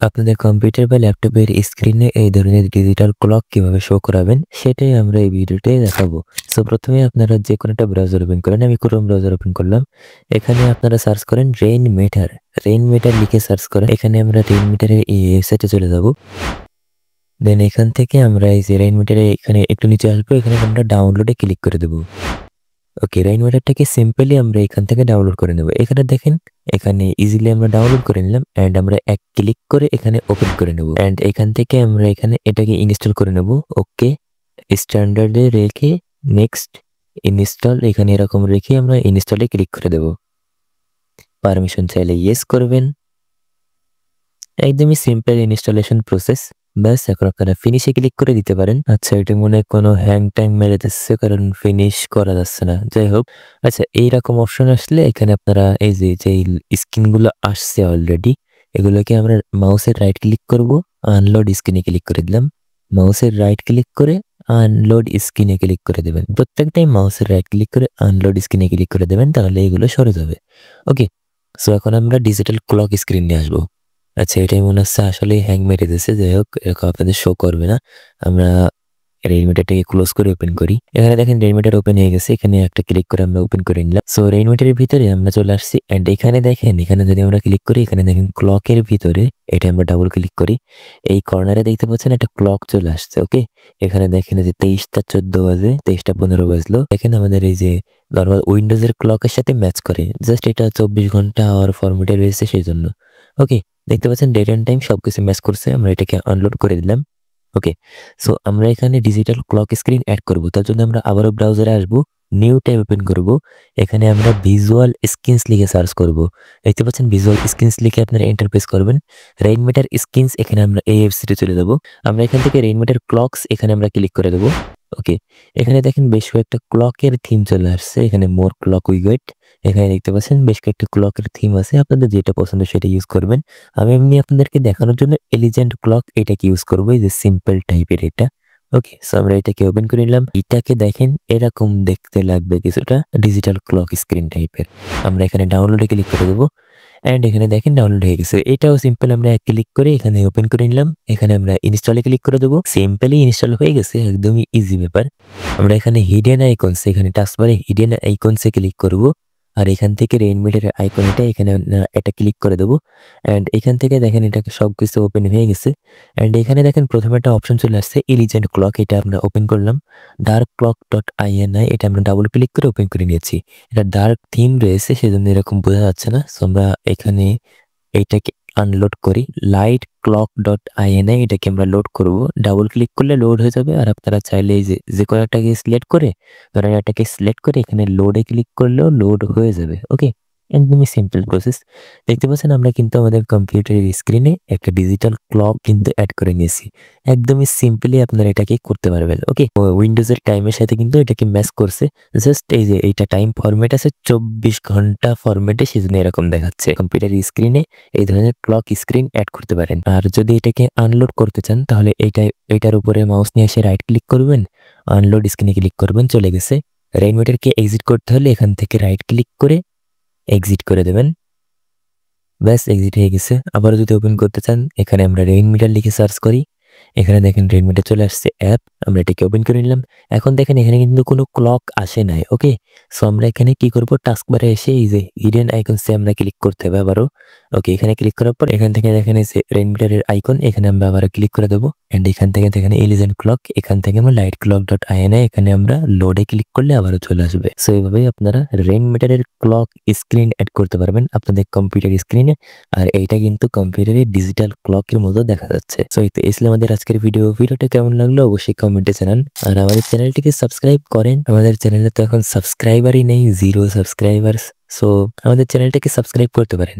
আপনাদের কম্পিউটার বা ল্যাপটপের স্ক্রিনে এই ধরনের ডিজিটাল ক্লক কিভাবে শো করাবেন সেটাই আমরা এই ভিডিওতে দেখাবো। সো প্রথমে আপনারা যে কোনো একটা ব্রাউজার ওপেন করেন। আমি ক্রোম ব্রাউজার ওপেন করলাম। এখানে আপনারা সার্চ করেন রেইনমিটার। রেইনমিটার লিখে সার্চ করেন। এখানে আমরা রেইনমিটারের এই ওয়েবসাইটে চলে যাব। দেন এখান থেকে আমরা এই যে রেইনমিটারে এখানে একটু নিচে আসবো। এখানে আমরা ডাউনলোডে ক্লিক করে দেবো। ওকে, রেইনমিটারটাকে সিম্পলি আমরা এখান থেকে ডাউনলোড করে নেব। এখানে দেখেন, এখানে ইজিলি আমরা ডাউনলোড করে নিলাম এন্ড আমরা এক ক্লিক করে এখানে ওপেন করে নেব এন্ড এখান থেকে আমরা এখানে এটাকে ইনস্টল করে নেব। ওকে, স্ট্যান্ডার্ডে রেখে নেক্সট ইনস্টল এখানে এরকম রেখে আমরা ইনস্টলে ক্লিক করে দেব। পারমিশন চাইলে ইয়েস করবেন। একদমই সিম্পল ইনস্টলেশন প্রসেস। ব্যাস, এখন আপনারা ফিনিশে ক্লিক করে দিতে পারেন। আচ্ছা, এটা মনে হয় কোনো হ্যাং ট্যাং মেরে দিচ্ছে, কারণ ফিনিশ করা যাচ্ছে না। যাই হোক, আচ্ছা, এইরকম অপশন আসলে এখানে আপনারা এই যে স্ক্রিনগুলো আসছে অলরেডি, এগুলোকে আমরা মাউসের রাইট ক্লিক করব, আনলোড স্ক্রিনে ক্লিক করে দিলাম। মাউসের রাইট ক্লিক করে আনলোড স্ক্রিনে ক্লিক করে দেবেন। প্রত্যেকটাই মাউসের রাইট ক্লিক করে আনলোড স্ক্রিনে ক্লিক করে দেবেন, তাহলে এগুলো সরে যাবে। ওকে, সো এখন আমরা ডিজিটাল ক্লক স্ক্রিন নিয়ে আসবো। আচ্ছা, এটাই মনে হচ্ছে আসলে হ্যাং মেরে দিয়েছে। যাই হোক, এরকম আপনাদের শো করবে না। আমরা রেইনমিটারটাকে ক্লোজ করে ওপেন করি। এখানে দেখেন রেইনমিটার ওপেন হয়ে গেছে। এখানে একটা ক্লিক করে আমরা ওপেন করে নিলাম। সো রেইনমিটারের ভিতরে আমরা চলে আসছি এন্ড এখানে দেখেন, এখানে যদি আমরা ক্লিক করি, এখানে দেখেন ক্লকের ভিতরে এটা আমরা ডাবল ক্লিক করি। এই কর্নারে দেখতে পাচ্ছেন একটা ক্লক চলে আসছে। ওকে, এখানে দেখেন যে 23টা 14 বাজে, 23টা 15 বাজলো। দেখেন আমাদের এই যে নর্মাল উইন্ডোজের ক্লকের সাথে ম্যাচ করে। জাস্ট এটা 24 ঘন্টা আওয়ার ফরম্যাটে রয়েছে সেই জন্য। ওকে, দেখতে পাচ্ছেন ডেট এন্ড টাইম সবকিছু ম্যাচ করছে। আমরা এটাকে আনলোড করে দিলাম। ওকে, সো আমরা এখানে ডিজিটাল ক্লক স্ক্রিন অ্যাড করব। তার জন্য আমরা আবারও ব্রাউজারে আসব, নিউ ট্যাব ওপেন করব। এখানে আমরা ভিজুয়াল স্ক্রিনস লিখে সার্চ করব। দেখতে পাচ্ছেন ভিজুয়াল স্ক্রিনস লিখে আপনারা এন্টার প্রেস করবেন। রেইনমিটার স্ক্রিনস, এখানে আমরা এই ওয়েবসাইটে চলে যাব। আমরা এখান থেকে রেইনমিটার ক্লকস এখানে আমরা ক্লিক করে দেব। ওকে, এখানে দেখেন বেশ কয়েকটা ক্লকের থিম চলে আসছে। এখানে মোর ক্লক উইগেট, এখানে দেখতে পাচ্ছেন বেশ কয়েকটা ক্লকের থিম আছে। আপনাদের যেটা পছন্দ সেটা ইউজ করবেন। আমি এমনি আপনাদেরকে দেখানোর জন্য এলিজেন্ট ক্লক এটাকে ইউজ করবো, এই যে সিম্পল টাইপের এটা। ওকে, সো আমরা এটাকে ওপেন করে নিলাম। এটাকে দেখেন এরকম দেখতে লাগবে কিছুটা, ডিজিটাল ক্লক স্ক্রিন টাইপের। আমরা এখানে ডাউনলোডে ক্লিক করে দেবো এন্ড এখানে দেখেন ডাউনলোড হয়ে গেছে। এটাও সিম্পল, আমরা এক ক্লিক করে এখানে ওপেন করে নিলাম। এখানে আমরা ইনস্টলে ক্লিক করে দেবো। সিম্পলি ইনস্টল হয়ে গেছে, একদমই ইজি ব্যাপার। আমরা এখানে হিডেন আইকনস, এখানে টাস্কবারে হিডেন আইকনসে ক্লিক করব আর এখান থেকে রেইনমিটারের আইকন এখানে এটা ক্লিক করে দেবো এন্ড এখান থেকে দেখেন এটা সবকিছু ওপেন হয়ে গেছে এন্ড এখানে দেখেন প্রথমে একটা অপশন চলে আসছে এলিজেন্ট ক্লক, এটা আমরা ওপেন করলাম। ডার্ক ক্লক ডট আইএনআই, এটা আমরা ডাবল ক্লিক করে ওপেন করে নিয়েছি। এটা ডার্ক থিম রয়েছে সেজন্য এরকম বোঝা যাচ্ছে না। সো আমরা এখানে এইটাকে আনলোড করি। লাইট ক্লক ডট আইএনআই, এটাকে আমরা লোড করব। ডাবল ক্লিক করলে লোড হয়ে যাবে। আর আপনারা চাইলে এই যে কোনো একটাকে সিলেক্ট করে, ধরেন এটাকে সিলেক্ট করে এখানে লোডে ক্লিক করলেও লোড হয়ে যাবে। ওকে, একদমই সিম্পল প্রসেস। দেখতে পাচ্ছেন আমরা কিন্তু আমাদের কম্পিউটারের স্ক্রিনে একটা ডিজিটাল ক্লক কিন্তু অ্যাড করে নিয়েছি। একদমই সিম্পলি আপনারা এটাকে করতে পারবেন। ওকে, উইন্ডোজের টাইমের সাথে কিন্তু এটাকে ম্যাচ করছে। জাস্ট এই যে এইটা টাইম ফরম্যাট আছে 24 ঘন্টা ফরম্যাটে, সেজন্য এরকম দেখাচ্ছে। কম্পিউটার স্ক্রিনে এই ধরনের ক্লক স্ক্রিন অ্যাড করতে পারেন। আর যদি এটাকে আনলোড করতে চান তাহলে এটার উপরে মাউস নিয়ে এসে রাইট ক্লিক করবেন, আনলোড স্ক্রিনে ক্লিক করবেন, চলে গেছে। রেইনমিটারকে এক্সিট করতে হলে এখান থেকে রাইট ক্লিক করে এক্সিট করে দেবেন। ব্যাস, এক্সিট হয়ে গেছে। আবার যদি ওপেন করতে চান এখানে আমরা রেইনমিটার লিখে সার্চ করি। এখানে দেখেন রেইনমিটার চলে আসছে অ্যাপ, আমরা এটাকে ওপেন করে নিলাম। এখন দেখেন এখানে কিন্তু কোনো ক্লক আসে নাই। ওকে, সো আমরা এখানে কি করব, টাস্কবারে এসে এই যে হিডেন আইকনসে আমরা ক্লিক করতে হবে আবারও। ওকে, এখানে ক্লিক করার পর এখান থেকে দেখেন এই যে রেইনমিটারের আইকন, এখানে আমরা আবার ক্লিক করে দেবো এন্ড এখান থেকে দেখেন এলিজেন্ট ক্লক, এখান থেকে আমরা লাইট ক্লক ডট আইএনআই, এখানে আমরা লোডে ক্লিক করলে আবারও চলে আসবে। সো এইভাবেই আপনারা রেইনমিটারের ক্লক স্ক্রিন অ্যাড করতে পারবেন আপনাদের কম্পিউটার স্ক্রিনে। আর এইটা কিন্তু কম্পিউটারের ডিজিটাল ক্লকের মতো দেখা যাচ্ছে। সো এই ছিল আমাদের আজকের ভিডিওটা কেমন লাগলো অবশ্যই কমেন্টে জানান। আর আমাদের চ্যানেলটিকে সাবস্ক্রাইব করেন। আমাদের চ্যানেলে তো এখন সাবস্ক্রাইবারই নেই, 0 সাবস্ক্রাইবার্স। সো আমাদের চ্যানেলটাকে সাবস্ক্রাইব করতে পারেন।